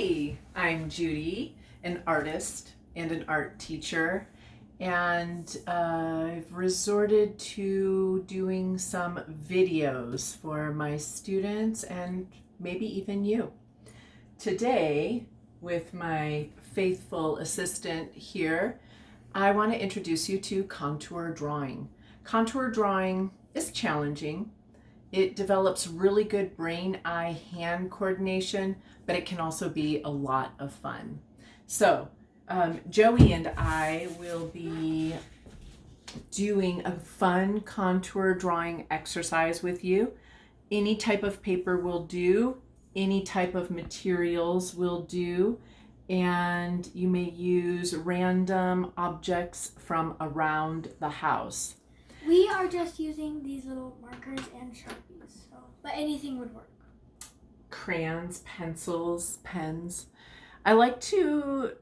Hi, I'm Judy, an artist and an art teacher, and I've resorted to doing some videos for my students and maybe even you. Today, with my faithful assistant here, I want to introduce you to contour drawing. Contour drawing is challenging. It develops really good brain, eye, hand coordination, but it can also be a lot of fun. So Joey and I will be doing a fun contour drawing exercise with you. Any type of paper will do, any type of materials will do, and you may use random objects from around the house. We are just using these little markers and Sharpies, but anything would work. Crayons, pencils, pens. I like to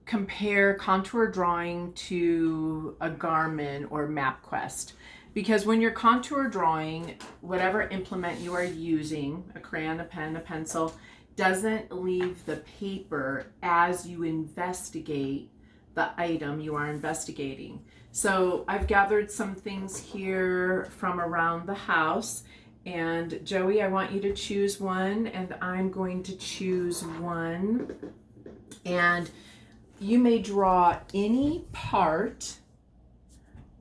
compare contour drawing to a Garmin or MapQuest, because when you're contour drawing, whatever implement you are using, a crayon, a pen, a pencil, doesn't leave the paper as you investigate the item you are investigating. So I've gathered some things here from around the house, and Joey, I want you to choose one, and I'm going to choose one, and you may draw any part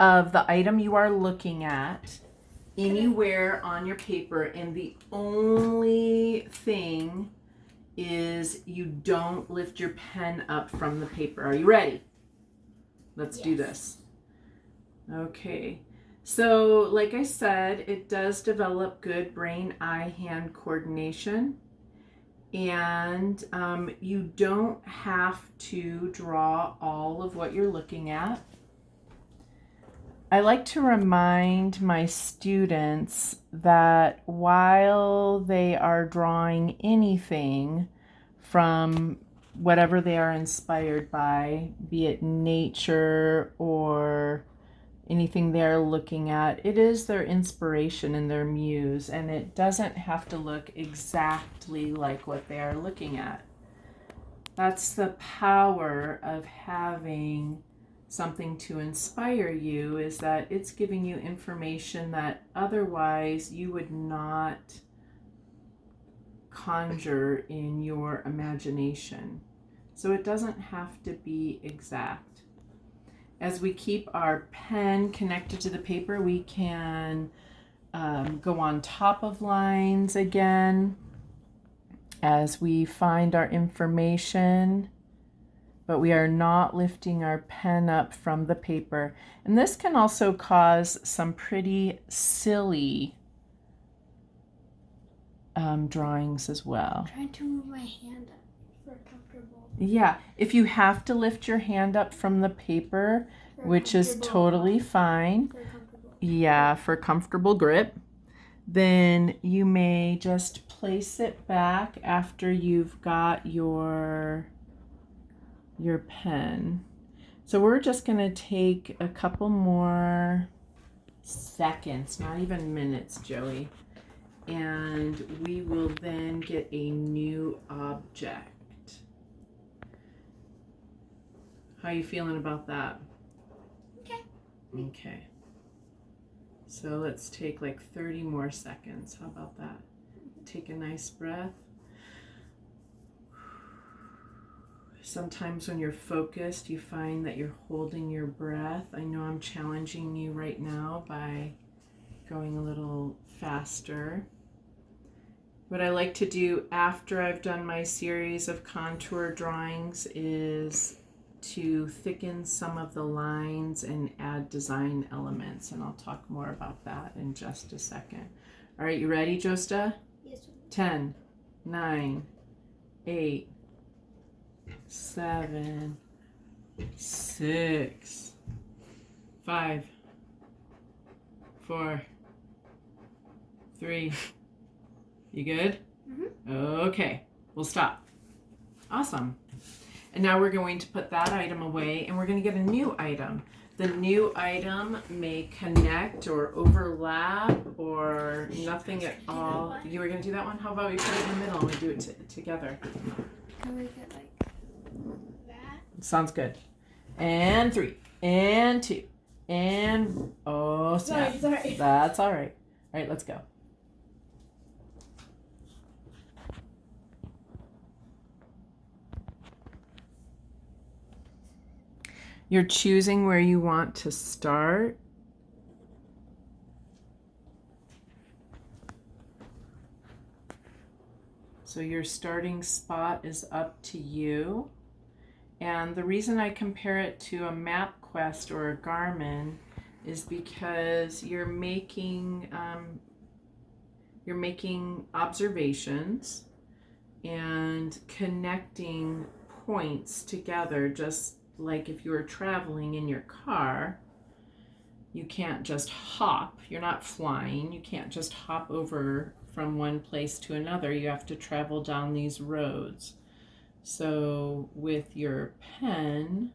of the item you are looking at anywhere on your paper, and the only thing is you don't lift your pen up from the paper. Are you ready? Let's do this. Okay, so like I said, it does develop good brain, eye, hand coordination, and you don't have to draw all of what you're looking at. I like to remind my students that while they are drawing anything from whatever they are inspired by, be it nature or anything they're looking at, it is their inspiration and their muse, and it doesn't have to look exactly like what they are looking at. That's the power of having something to inspire you, is that it's giving you information that otherwise you would not conjure in your imagination. So it doesn't have to be exact. As we keep our pen connected to the paper, we can go on top of lines again as we find our information, but we are not lifting our pen up from the paper. And this can also cause some pretty silly drawings as well. I'm trying to move my hand up for comfortable. Yeah, if you have to lift your hand up from the paper, which is totally fine, for comfortable grip, then you may just place it back after you've got your pen. So we're just going to take a couple more seconds, not even minutes, Joey, and we will then get a new object. How are you feeling about that? Okay. So let's take like 30 more seconds. How about that? Take a nice breath. Sometimes when you're focused, you find that you're holding your breath. I know I'm challenging you right now by going a little faster. What I like to do after I've done my series of contour drawings is to thicken some of the lines and add design elements, and I'll talk more about that in just a second. All right, you ready, Josta? Yes. 10, 9, 8, 7, 6, 5, 4, 3. You good? Mm-hmm. Okay, we'll stop. Awesome. And now we're going to put that item away, and we're going to get a new item. The new item may connect or overlap or nothing at all. You were going to do that one? How about we put it in the middle and we do it together? to make it like that. Sounds good. And 3, and 2, and oh snap. Sorry. That's all right. All right, let's go. You're choosing where you want to start. So your starting spot is up to you. And the reason I compare it to a MapQuest or a Garmin is because you're making observations and connecting points together, just like if you were traveling in your car. You can't just hop. You're not flying. You can't just hop over from one place to another. You have to travel down these roads. So with your pen,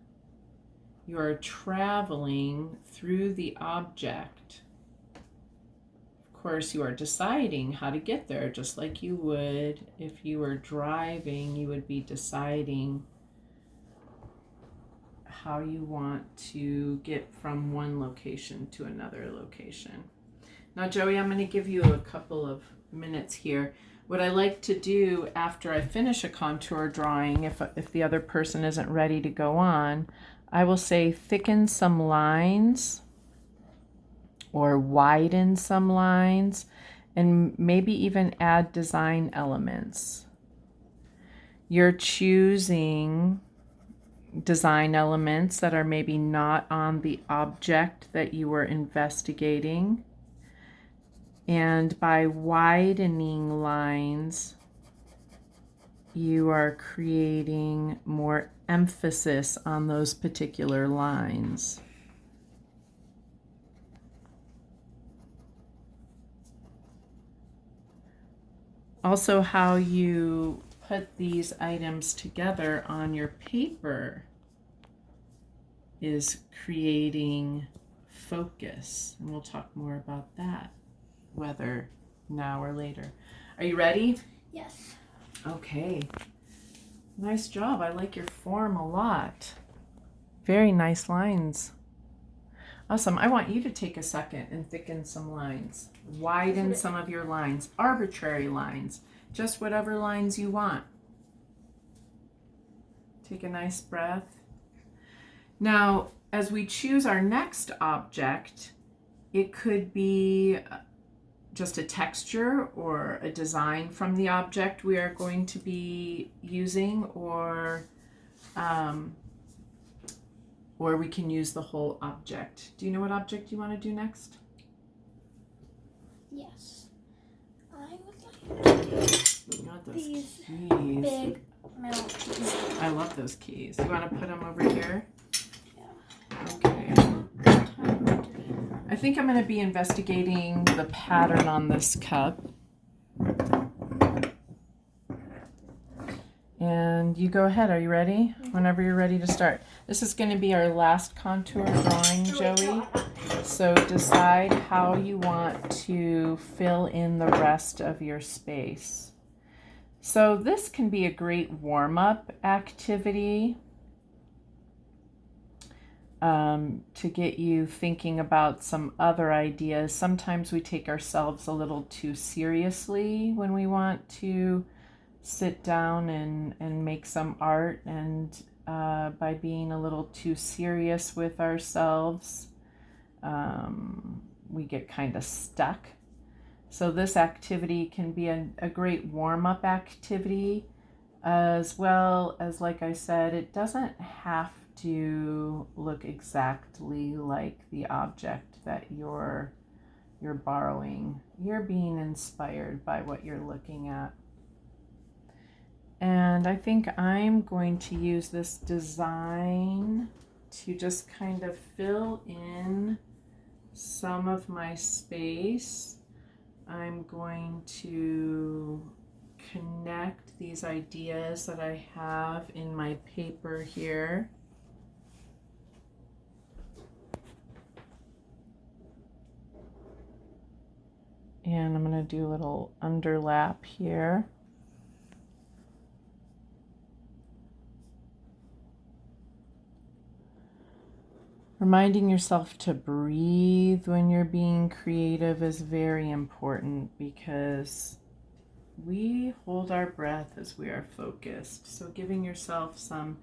you are traveling through the object. Of course, you are deciding how to get there, just like you would if you were driving. You would be deciding how you want to get from one location to another location. Now, Joey, I'm going to give you a couple of minutes here. What I like to do after I finish a contour drawing, if the other person isn't ready to go on, I will say thicken some lines or widen some lines and maybe even add design elements. You're choosing design elements that are maybe not on the object that you were investigating. And by widening lines, you are creating more emphasis on those particular lines. Also, how you put these items together on your paper is creating focus. And we'll talk more about that, whether now or later. Are you ready? Yes. Okay. Nice job. I like your form a lot. Very nice lines. Awesome. I want you to take a second and thicken some lines. Widen some of your lines. Arbitrary lines. Just whatever lines you want. Take a nice breath. Now, as we choose our next object, it could be just a texture or a design from the object we are going to be using, or we can use the whole object. Do you know what object you want to do next? Yes. I would like to do You want those these keys. big metal keys. I love those keys. You want to put them over here? Yeah. Okay. I think I'm going to be investigating the pattern on this cup. And you go ahead. Are you ready? Whenever you're ready to start. This is going to be our last contour drawing, Joey. So decide how you want to fill in the rest of your space. So this can be a great warm-up activity to get you thinking about some other ideas. Sometimes we take ourselves a little too seriously when we want to sit down and make some art, and by being a little too serious with ourselves, we get kind of stuck. So this activity can be a great warm-up activity, as well as, like I said, it doesn't have to look exactly like the object that you're borrowing. You're being inspired by what you're looking at. And I think I'm going to use this design to just kind of fill in some of my space. I'm going to connect these ideas that I have in my paper here. And I'm going to do a little underlap here. Reminding yourself to breathe when you're being creative is very important because we hold our breath as we are focused. So giving yourself some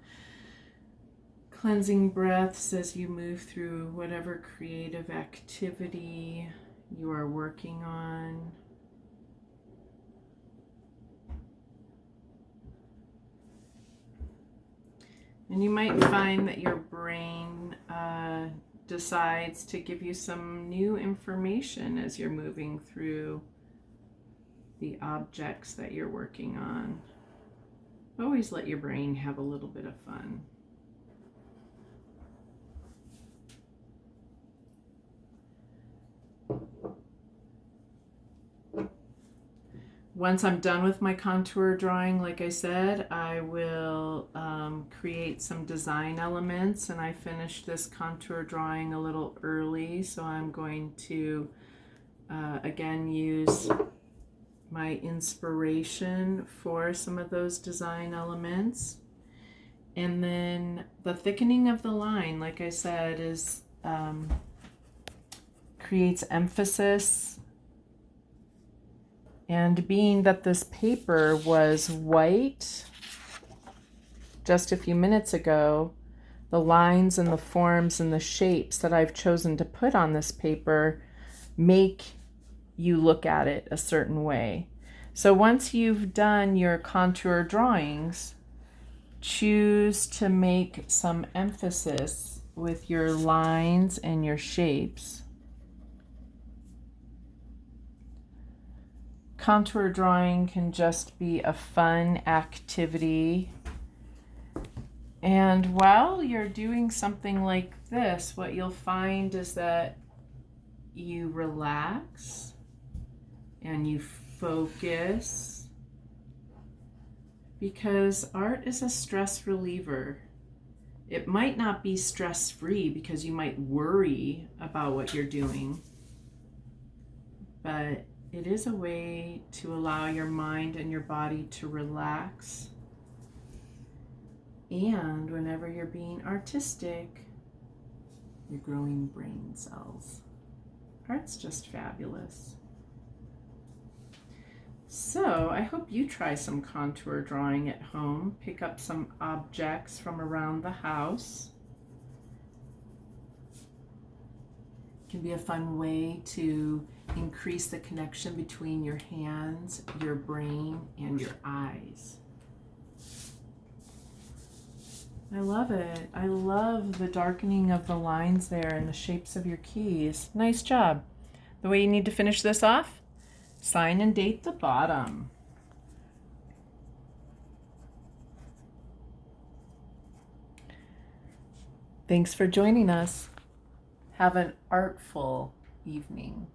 cleansing breaths as you move through whatever creative activity you are working on. And you might find that your brain decides to give you some new information as you're moving through the objects that you're working on. Always let your brain have a little bit of fun. Once I'm done with my contour drawing, like I said, I will create some design elements, and I finished this contour drawing a little early, so I'm going to again use my inspiration for some of those design elements. And then the thickening of the line, like I said, is creates emphasis. And being that this paper was white just a few minutes ago, the lines and the forms and the shapes that I've chosen to put on this paper make you look at it a certain way. So once you've done your contour drawings, choose to make some emphasis with your lines and your shapes. Contour drawing can just be a fun activity. And while you're doing something like this, what you'll find is that you relax and you focus, because art is a stress reliever. It might not be stress-free because you might worry about what you're doing, but it is a way to allow your mind and your body to relax. And whenever you're being artistic, you're growing brain cells. Art's just fabulous. So I hope you try some contour drawing at home. Pick up some objects from around the house. It can be a fun way to increase the connection between your hands, your brain, and your eyes. I love it. I love the darkening of the lines there and the shapes of your keys. Nice job. The way you need to finish this off, sign and date the bottom. Thanks for joining us. Have an artful evening.